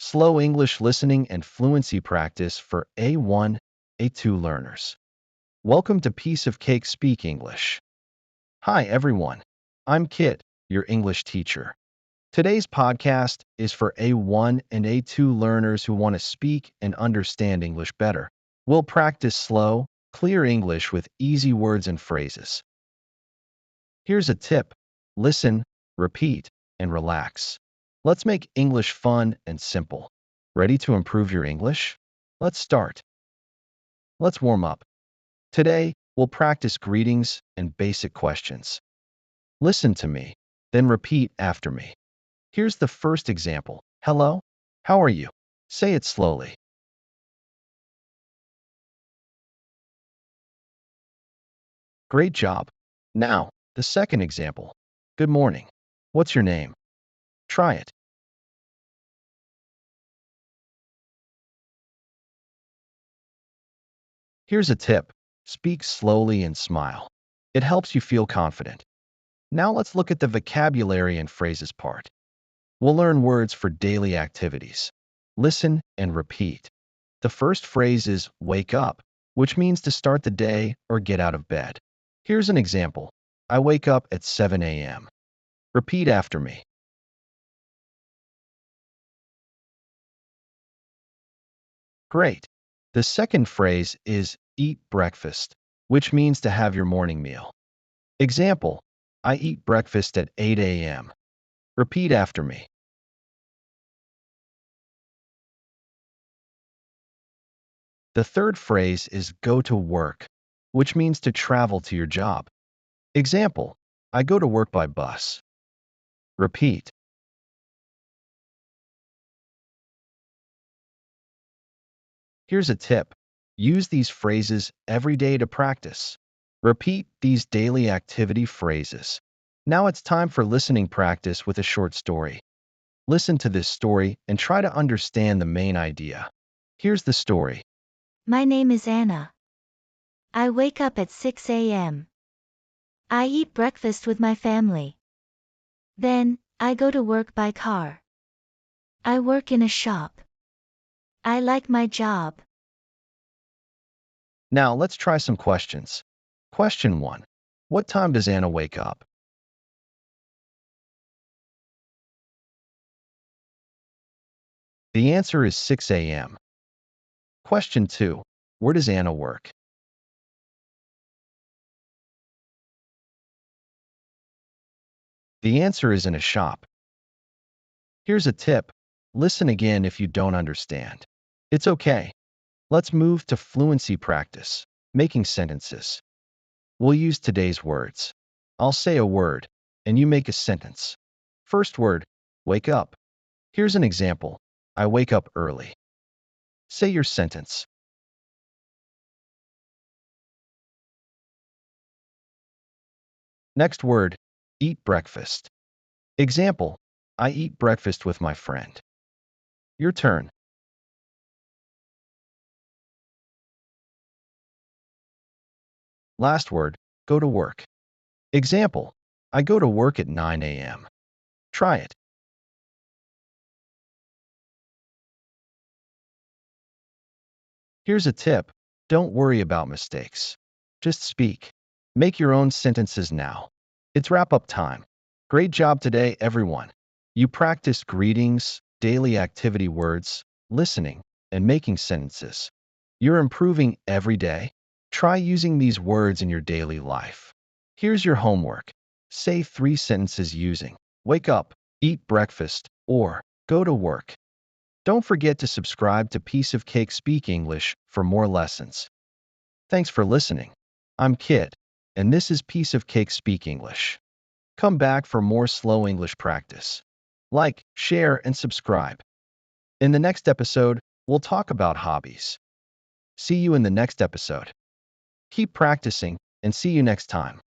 slow English listening and fluency practice for A1, A2 learners. Welcome to Piece of Cake Speak English. Hi, everyone. I'm Kit, your English teacher. Today's podcast is for A1 and A2 learners who want to speak and understand English better. We'll practice slow, clear English with easy words and phrases. Here's a tip. Listen, repeat, and relax. Let's make English fun and simple. Ready to improve your English? Let's start. Let's warm up. Today, we'll practice greetings and basic questions. Listen to me, then repeat after me. Here's the first example. Hello, how are you? Say it slowly. Great job. Now, the second example. Good morning. What's your name? Try it. Here's a tip. Speak slowly and smile. It helps you feel confident. Now let's look at the vocabulary and phrases part. We'll learn words for daily activities. Listen and repeat. The first phrase is wake up, which means to start the day or get out of bed. Here's an example. I wake up at 7 a.m. Repeat after me. Great. The second phrase is eat breakfast, which means to have your morning meal. Example, I eat breakfast at 8 a.m. Repeat after me. The third phrase is go to work, which means to travel to your job. Example, I go to work by bus. Repeat. Here's a tip. Use these phrases every day to practice. Repeat these daily activity phrases. Now it's time for listening practice with a short story. Listen to this story and try to understand the main idea. Here's the story. My name is Anna. I wake up at 6 a.m. I eat breakfast with my family. Then, I go to work by car. I work in a shop. I like my job. Now let's try some questions. Question 1. What time does Anna wake up? The answer is 6 a.m. Question 2. Where does Anna work? The answer is in a shop. Here's a tip. Listen again if you don't understand. It's okay. Let's move to fluency practice, making sentences. We'll use today's words. I'll say a word, and you make a sentence. First word, wake up. Here's an example. I wake up early. Say your sentence. Next word, eat breakfast. Example, I eat breakfast with my friend. Your turn. Last word, go to work. Example, I go to work at 9 a.m. Try it. Here's a tip. Don't worry about mistakes. Just speak. Make your own sentences now. It's wrap-up time. Great job today, everyone. You practiced greetings, daily activity words, listening, and making sentences. You're improving every day. Try using these words in your daily life. Here's your homework. Say 3 sentences using wake up, eat breakfast, or go to work. Don't forget to subscribe to Piece of Cake Speak English for more lessons. Thanks for listening. I'm Kit, and this is Piece of Cake Speak English. Come back for more slow English practice. Like, share, and subscribe. In the next episode, we'll talk about hobbies. See you in the next episode. Keep practicing, and see you next time.